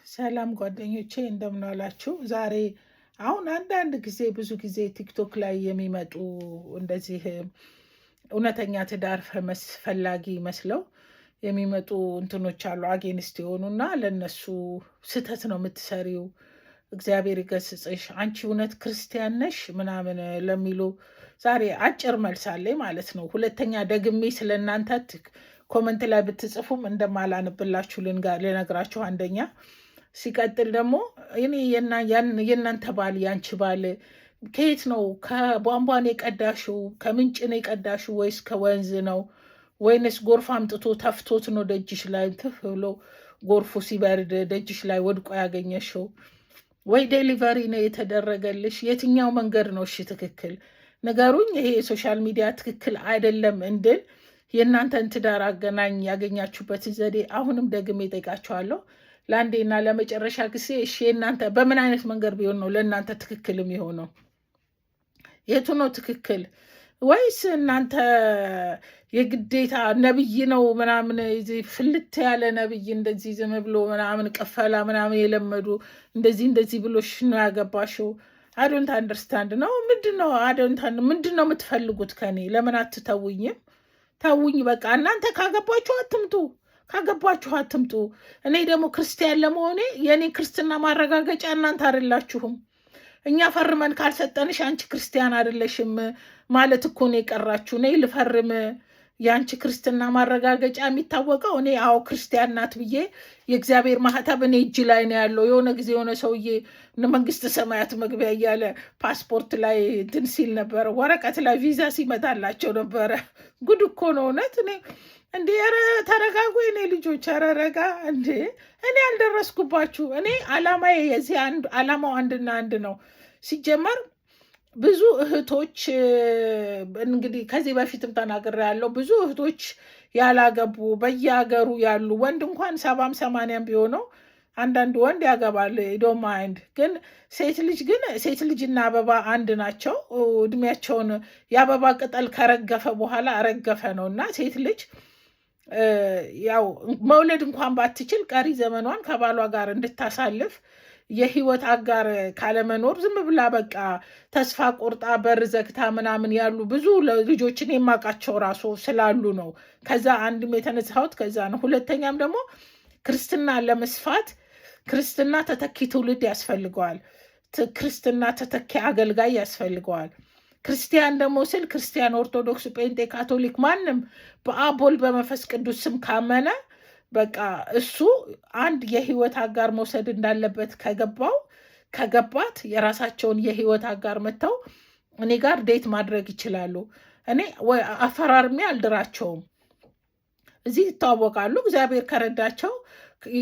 ሰላም ጓደኞቼ እንደምን ዋላችሁ? ዛሬ አሁን አንዳንድ ጊዜ ብዙ ጊዜ ቲክቶክ ላይ የሚመጡ እንደዚህ እውነተኛ ትዳር ፈላጊ መስለው የሚመጡ እንትኖች አሉ፣ አጌንስት የሆኑና ለነሱ ስህተት ነው የምትሰሪው፣ እግዚአብሔር ይገስጽሽ፣ አንቺ እውነት ክርስቲያን ነሽ ምናምን ለሚሉ ዛሬ አጭር መልስ አለኝ ማለት ነው። ሁለተኛ ደግሜ ስለ እናንተ ኮመንት ላይ ብትጽፉም እንደማላንብላችሁ ልነግራችሁ አንደኛ። ሲቀጥል ደግሞ እኔ የእናንተ ባል ያንቺ ባል ከየት ነው? ከቧንቧን የቀዳሽው ከምንጭን የቀዳሽው ወይስ ከወንዝ ነው? ወይንስ ጎርፍ አምጥቶ ተፍቶት ነው ደጅሽ ላይ ትፍ ብሎ ጎርፉ ሲበርድ ደጅሽ ላይ ወድቆ ያገኘሽው? ወይ ዴሊቨሪ ነው የተደረገልሽ? የትኛው መንገድ ነው? እሺ ትክክል ንገሩኝ። ይሄ የሶሻል ሚዲያ ትክክል አይደለም እንድል የእናንተን ትዳር አገናኝ ያገኛችሁበትን ዘዴ አሁንም ደግሜ እጠይቃችኋለሁ ለአንዴና ለመጨረሻ ጊዜ። እሺ የእናንተ በምን አይነት መንገድ ቢሆን ነው ለእናንተ ትክክል የሚሆነው? የቱ ነው ትክክል? ወይስ እናንተ የግዴታ ነብይ ነው ምናምን ፍልት ያለ ነብይ እንደዚህ ዝም ብሎ ምናምን ቀፈላ ምናምን የለመዱ እንደዚህ ብሎሽ ነው ያገባሽው? አዶንት አንደርስታንድ ነው ምንድን ነው? ምንድን ነው የምትፈልጉት ከኔ? ለምን አትተውኝም? ተውኝ በቃ። እናንተ ካገባችሁ አትምጡ። እኔ ደግሞ ክርስቲያን ለመሆኔ የእኔ ክርስትና ማረጋገጫ እናንተ አይደላችሁም። እኛ ፈርመን ካልሰጠንሽ አንቺ ክርስቲያን አይደለሽም ማለት እኮ ነው የቀራችሁ። እኔ ልፈርም የአንቺ ክርስትና ማረጋገጫ የሚታወቀው እኔ አዎ ክርስቲያን ናት ብዬ የእግዚአብሔር ማህተብ እኔ እጅ ላይ ነው ያለው። የሆነ ጊዜ የሆነ ሰውዬ መንግስተ ሰማያት መግቢያ እያለ ፓስፖርት ላይ እንትን ሲል ነበረ፣ ወረቀት ላይ ቪዛ ሲመጣላቸው ነበረ። ጉድ እኮ ነው እውነት። እኔ እንዴ ኧረ ተረጋጉ የኔ ልጆች፣ ኧረ ረጋ እንዴ። እኔ አልደረስኩባችሁ። እኔ አላማዬ አላማው አንድና አንድ ነው። ሲጀመር ብዙ እህቶች እንግዲህ ከዚህ በፊትም ተናግሬያለሁ። ብዙ እህቶች ያላገቡ በየሀገሩ ያሉ ወንድ እንኳን 70 80 ቢሆነው አንዳንድ ወንድ ያገባል ዶማይንድ። ግን ሴት ልጅና አበባ አንድ ናቸው። እድሜያቸውን የአበባ ቅጠል ከረገፈ በኋላ ረገፈ ነው እና ሴት ልጅ ያው መውለድ እንኳን ባትችል ቀሪ ዘመኗን ከባሏ ጋር እንድታሳልፍ የህይወት አጋር ካለመኖር ዝም ብላ በቃ ተስፋ ቆርጣ በር ዘግታ ምናምን ያሉ ብዙ ልጆችን የማውቃቸው ራሱ ስላሉ ነው። ከዛ አንድም የተነሳሁት ከዛ ነው። ሁለተኛም ደግሞ ክርስትና ለመስፋት ክርስትና ተተኪ ትውልድ ያስፈልገዋል። ክርስትና ተተኪ አገልጋይ ያስፈልገዋል። ክርስቲያን ደግሞ ስል ክርስቲያን፣ ኦርቶዶክስ፣ ጴንጤ፣ ካቶሊክ ማንም በአብ ወልድ በመንፈስ ቅዱስ ስም ካመነ በቃ እሱ አንድ የህይወት አጋር መውሰድ እንዳለበት ከገባት የራሳቸውን የህይወት አጋር መጥተው እኔ ጋር ዴት ማድረግ ይችላሉ። እኔ አፈራርሜ አልድራቸውም። እዚህ ይተዋወቃሉ። እግዚአብሔር ከረዳቸው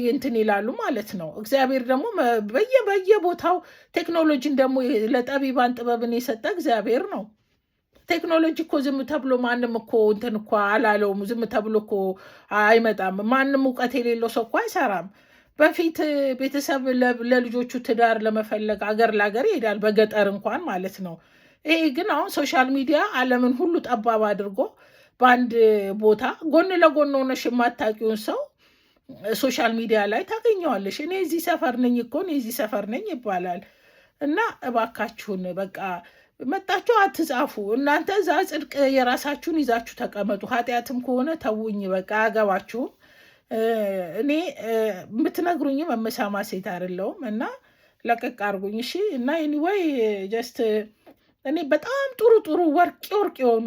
እንትን ይላሉ ማለት ነው። እግዚአብሔር ደግሞ በየቦታው ቴክኖሎጂን ደግሞ ለጠቢባን ጥበብን የሰጠ እግዚአብሔር ነው። ቴክኖሎጂ እኮ ዝም ተብሎ ማንም እኮ እንትን እኮ አላለውም። ዝም ተብሎ እኮ አይመጣም። ማንም እውቀት የሌለው ሰው እኮ አይሰራም። በፊት ቤተሰብ ለልጆቹ ትዳር ለመፈለግ አገር ለአገር ይሄዳል፣ በገጠር እንኳን ማለት ነው። ይሄ ግን አሁን ሶሻል ሚዲያ ዓለምን ሁሉ ጠባብ አድርጎ በአንድ ቦታ ጎን ለጎን ሆነሽ የማታውቂውን ሰው ሶሻል ሚዲያ ላይ ታገኘዋለሽ። እኔ እዚህ ሰፈር ነኝ ይባላል። እና እባካችሁን በቃ መጣችሁ አትጻፉ። እናንተ እዛ ጽድቅ የራሳችሁን ይዛችሁ ተቀመጡ። ኃጢአትም ከሆነ ተውኝ በቃ አያገባችሁም። እኔ የምትነግሩኝም የምሰማ ሴት አይደለሁም እና ለቀቅ አድርጉኝ እሺ። እና ኤኒዌይ ጀስት እኔ በጣም ጥሩ ወርቅ የሆኑ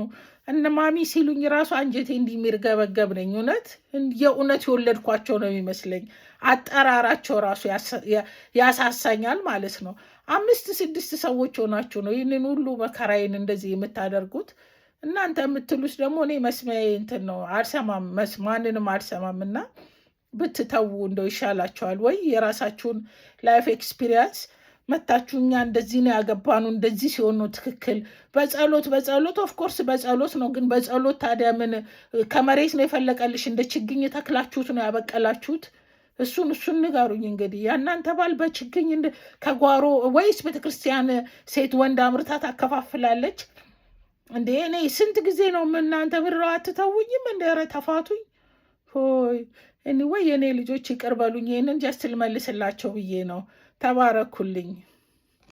እነ ማሚ ሲሉኝ ራሱ አንጀቴ እንዲሚርገበገብ ነኝ። የእውነት የወለድኳቸው ነው የሚመስለኝ። አጠራራቸው ራሱ ያሳሳኛል ማለት ነው። 5 6 ሰዎች ሆናችሁ ነው ይህንን ሁሉ መከራዬን እንደዚህ የምታደርጉት። እናንተ የምትሉት ደግሞ እኔ መስሚያዬ እንትን ነው፣ አልሰማም፣ ማንንም አልሰማም። እና ብትተዉ እንደው ይሻላቸዋል። ወይ የራሳችሁን ላይፍ ኤክስፒሪየንስ መታችሁ እኛ እንደዚህ ነው ያገባኑ እንደዚህ ሲሆን ነው ትክክል። በጸሎት ኦፍኮርስ በጸሎት ነው። ግን በጸሎት ታዲያ ምን ከመሬት ነው የፈለቀልሽ? እንደ ችግኝ ተክላችሁት ነው ያበቀላችሁት? እሱን ንገሩኝ። እንግዲህ ያናንተ ባል በችግኝ ከጓሮ ወይስ ቤተክርስቲያን ሴት ወንድ አምርታ ታከፋፍላለች እንዴ? እኔ ስንት ጊዜ ነው እናንተ ብር አትተውኝም? እንደ ኧረ ተፋቱኝ። ሆይ ኤኒዌይ የእኔ ልጆች ይቅር በሉኝ። ይህንን ጀስት ልመልስላቸው ብዬ ነው። ተባረኩልኝ።